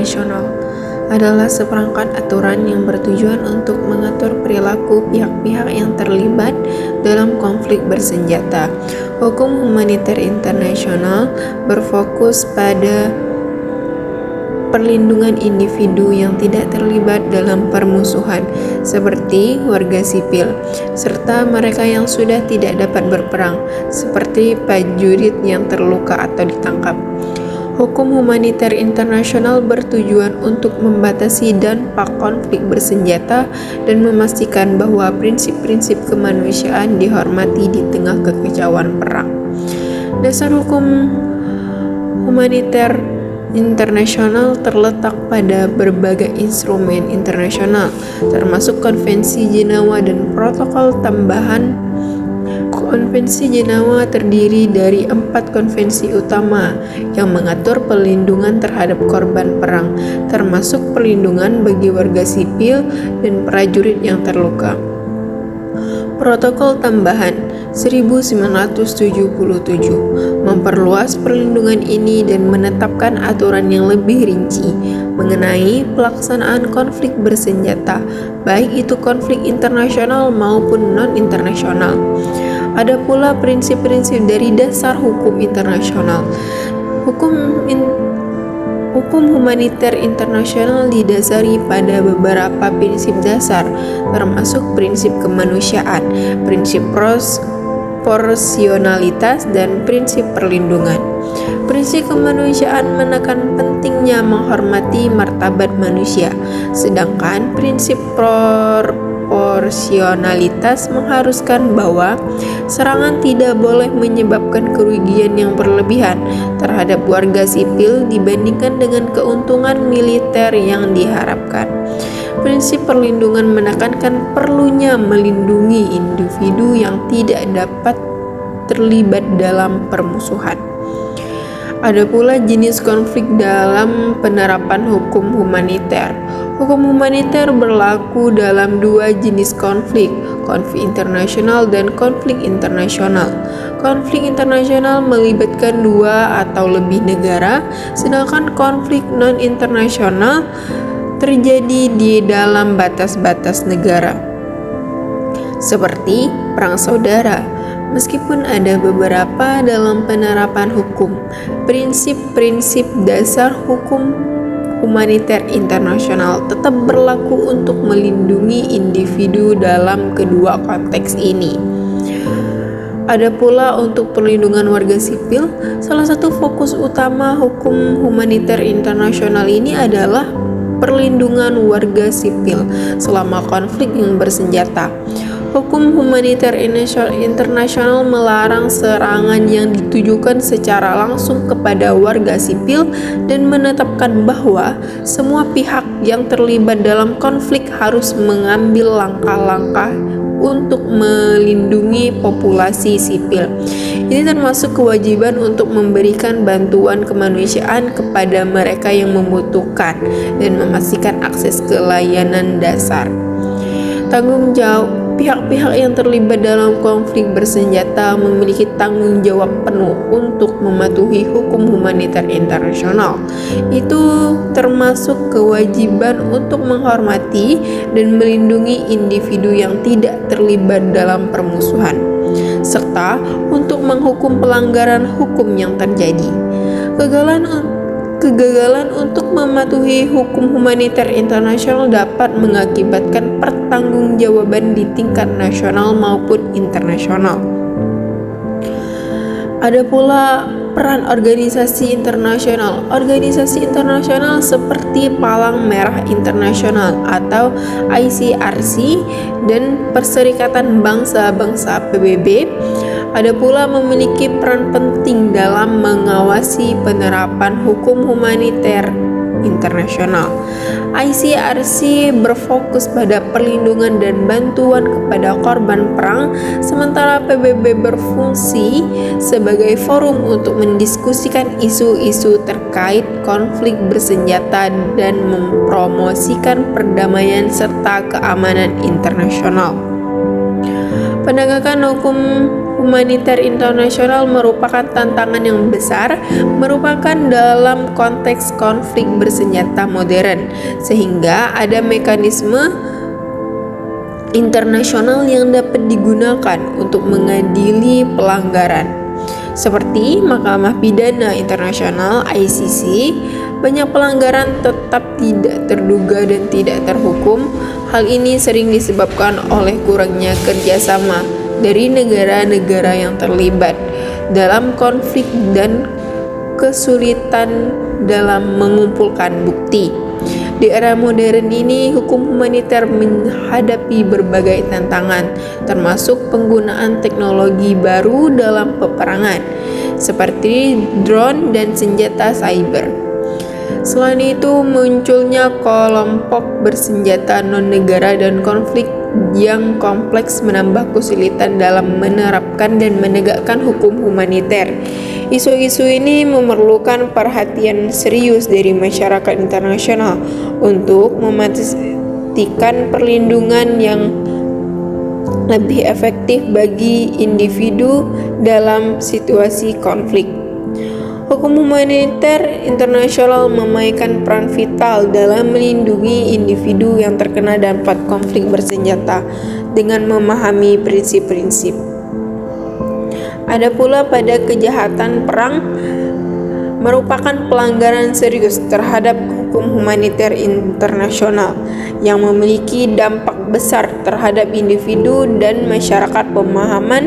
internasional adalah seperangkat aturan yang bertujuan untuk mengatur perilaku pihak-pihak yang terlibat dalam konflik bersenjata. Hukum humaniter internasional berfokus pada perlindungan individu yang tidak terlibat dalam permusuhan, seperti warga sipil, serta mereka yang sudah tidak dapat berperang, seperti prajurit yang terluka atau ditangkap. Hukum humaniter internasional bertujuan untuk membatasi dampak konflik bersenjata dan memastikan bahwa prinsip-prinsip kemanusiaan dihormati di tengah kekacauan perang. Dasar hukum humaniter internasional terletak pada berbagai instrumen internasional, termasuk Konvensi Jenewa dan protokol tambahan. Konvensi Jenewa terdiri dari 4 konvensi utama yang mengatur perlindungan terhadap korban perang, termasuk perlindungan bagi warga sipil dan prajurit yang terluka. Protokol tambahan 1977 memperluas perlindungan ini dan menetapkan aturan yang lebih rinci mengenai pelaksanaan konflik bersenjata, baik itu konflik internasional maupun non-internasional. Ada pula prinsip-prinsip dari dasar hukum internasional. Hukum humaniter internasional didasari pada beberapa prinsip dasar, termasuk prinsip kemanusiaan, prinsip proporsionalitas, dan prinsip perlindungan. Prinsip kemanusiaan menekan pentingnya menghormati martabat manusia, sedangkan prinsip proporsionalitas mengharuskan bahwa serangan tidak boleh menyebabkan kerugian yang berlebihan terhadap warga sipil dibandingkan dengan keuntungan militer yang diharapkan. Prinsip perlindungan menekankan perlunya melindungi individu yang tidak dapat terlibat dalam permusuhan. Ada pula jenis konflik dalam penerapan hukum humaniter. Hukum humaniter berlaku dalam 2 jenis konflik internasional dan konflik internasional. Konflik internasional melibatkan 2 atau lebih negara, sedangkan konflik non-internasional terjadi di dalam batas-batas negara, seperti perang saudara. Meskipun ada beberapa dalam penerapan hukum, prinsip-prinsip dasar hukum humaniter internasional tetap berlaku untuk melindungi individu dalam kedua konteks ini. Ada pula untuk perlindungan warga sipil. Salah satu fokus utama hukum humaniter internasional ini adalah perlindungan warga sipil selama konflik yang bersenjata. Hukum humaniter internasional melarang serangan yang ditujukan secara langsung kepada warga sipil dan menetapkan bahwa semua pihak yang terlibat dalam konflik harus mengambil langkah-langkah untuk melindungi populasi sipil. Ini termasuk kewajiban untuk memberikan bantuan kemanusiaan kepada mereka yang membutuhkan dan memastikan akses ke layanan dasar. Tanggung jawab pihak-pihak yang terlibat dalam konflik bersenjata memiliki tanggung jawab penuh untuk mematuhi hukum humaniter internasional. Itu termasuk kewajiban untuk menghormati dan melindungi individu yang tidak terlibat dalam permusuhan, serta untuk menghukum pelanggaran hukum yang terjadi. Kegagalan untuk mematuhi hukum humaniter internasional dapat mengakibatkan pertanggungjawaban di tingkat nasional maupun internasional. Ada pula peran organisasi internasional. Organisasi internasional seperti Palang Merah Internasional atau ICRC dan Perserikatan Bangsa-Bangsa PBB ada pula memiliki peran penting dalam mengawasi penerapan hukum humaniter internasional. ICRC berfokus pada perlindungan dan bantuan kepada korban perang, sementara PBB berfungsi sebagai forum untuk mendiskusikan isu-isu terkait konflik bersenjata dan mempromosikan perdamaian serta keamanan internasional. Penegakan hukum humaniter internasional merupakan tantangan yang besar, merupakan dalam konteks konflik bersenjata modern, sehingga ada mekanisme internasional yang dapat digunakan untuk mengadili pelanggaran. Seperti Mahkamah Pidana Internasional (ICC), banyak pelanggaran tetap tidak terduga dan tidak terhukum. Hal ini sering disebabkan oleh kurangnya kerjasama dari negara-negara yang terlibat dalam konflik dan kesulitan dalam mengumpulkan bukti. Di era modern ini, hukum humaniter menghadapi berbagai tantangan, termasuk penggunaan teknologi baru dalam peperangan, seperti drone dan senjata cyber. Selain itu, munculnya kelompok bersenjata non-negara dan konflik yang kompleks menambah kesulitan dalam menerapkan dan menegakkan hukum humaniter. Isu-isu ini memerlukan perhatian serius dari masyarakat internasional untuk memastikan perlindungan yang lebih efektif bagi individu dalam situasi konflik. Hukum humaniter internasional memainkan peran vital dalam melindungi individu yang terkena dampak konflik bersenjata dengan memahami prinsip-prinsip. Ada pula pada kejahatan perang merupakan pelanggaran serius terhadap hukum humaniter internasional yang memiliki dampak besar terhadap individu dan masyarakat. Pemahaman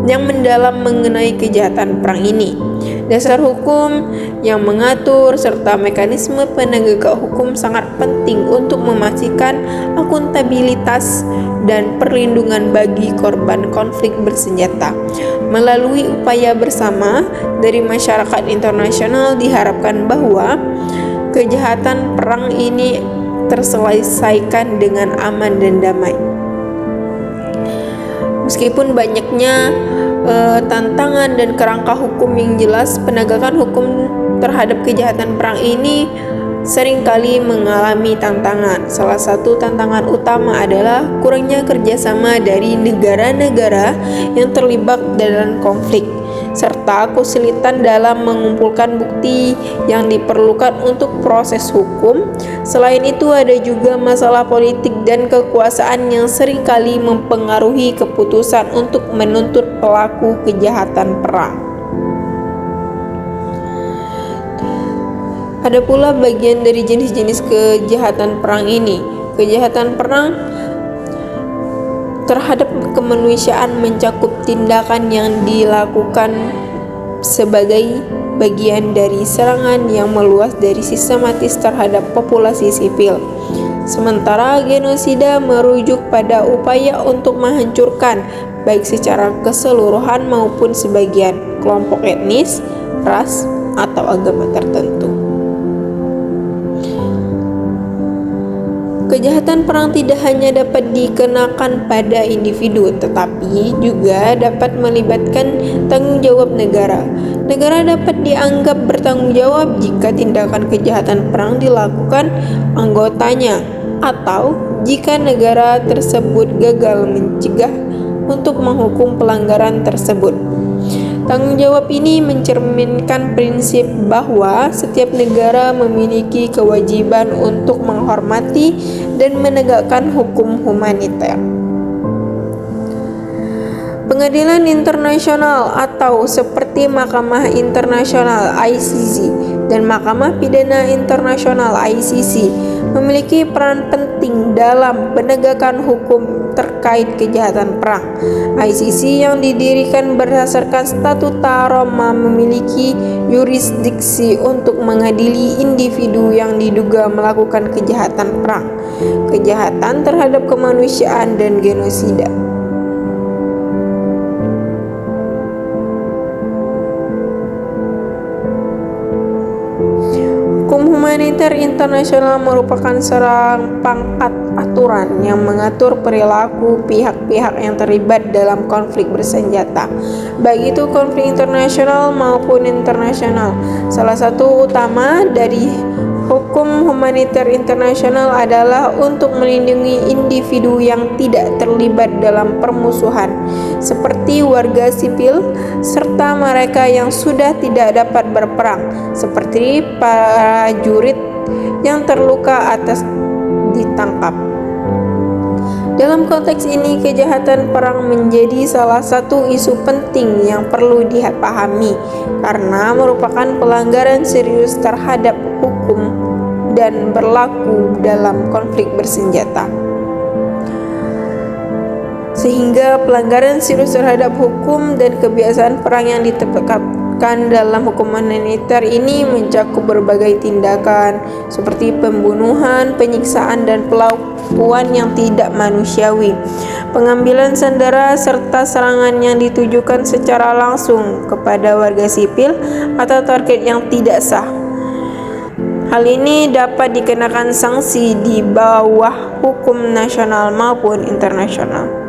yang mendalam mengenai kejahatan perang ini, dasar hukum yang mengatur, serta mekanisme penegakan hukum sangat penting untuk memastikan akuntabilitas dan perlindungan bagi korban konflik bersenjata. Melalui upaya bersama dari masyarakat internasional, diharapkan bahwa kejahatan perang ini terselesaikan dengan aman dan damai. Meskipun banyaknya tantangan dan kerangka hukum yang jelas, penegakan hukum terhadap kejahatan perang ini seringkali mengalami tantangan. Salah satu tantangan utama adalah kurangnya kerjasama dari negara-negara yang terlibat dalam konflik, serta kesulitan dalam mengumpulkan bukti yang diperlukan untuk proses hukum. Selain itu, ada juga masalah politik dan kekuasaan yang seringkali mempengaruhi keputusan untuk menuntut pelaku kejahatan perang. Ada pula bagian dari jenis-jenis kejahatan perang ini. Kejahatan perang terhadap kemanusiaan mencakup tindakan yang dilakukan sebagai bagian dari serangan yang meluas dari sistematis terhadap populasi sipil. Sementara genosida merujuk pada upaya untuk menghancurkan baik secara keseluruhan maupun sebagian kelompok etnis, ras, atau agama tertentu. Kejahatan perang tidak hanya dapat dikenakan pada individu, tetapi juga dapat melibatkan tanggung jawab negara. Negara dapat dianggap bertanggung jawab jika tindakan kejahatan perang dilakukan anggotanya, atau jika negara tersebut gagal mencegah untuk menghukum pelanggaran tersebut. Tanggung jawab ini mencerminkan prinsip bahwa setiap negara memiliki kewajiban untuk menghormati dan menegakkan hukum humaniter. Pengadilan internasional atau seperti Mahkamah Internasional (ICC) dan Mahkamah Pidana Internasional (ICC) memiliki peran penting dalam penegakan hukum terkait kejahatan perang. ICC yang didirikan berdasarkan Statuta Roma memiliki yurisdiksi untuk mengadili individu yang diduga melakukan kejahatan perang, kejahatan terhadap kemanusiaan, dan genosida. Hukum humaniter internasional merupakan serangkaian aturan yang mengatur perilaku pihak-pihak yang terlibat dalam konflik bersenjata, baik itu konflik internasional maupun internasional. Salah satu utama dari Hukum humaniter internasional adalah untuk melindungi individu yang tidak terlibat dalam permusuhan, seperti warga sipil, serta mereka yang sudah tidak dapat berperang, seperti prajurit yang terluka atas ditangkap. Dalam konteks ini, kejahatan perang menjadi salah satu isu penting yang perlu dipahami karena merupakan pelanggaran serius terhadap hukum dan berlaku dalam konflik bersenjata. Sehingga pelanggaran serius terhadap hukum dan kebiasaan perang yang ditetapkan dalam hukum humaniter ini mencakup berbagai tindakan seperti pembunuhan, penyiksaan, dan perlakuan yang tidak manusiawi, pengambilan sandera, serta serangan yang ditujukan secara langsung kepada warga sipil atau target yang tidak sah. Hal ini dapat dikenakan sanksi di bawah hukum nasional maupun internasional.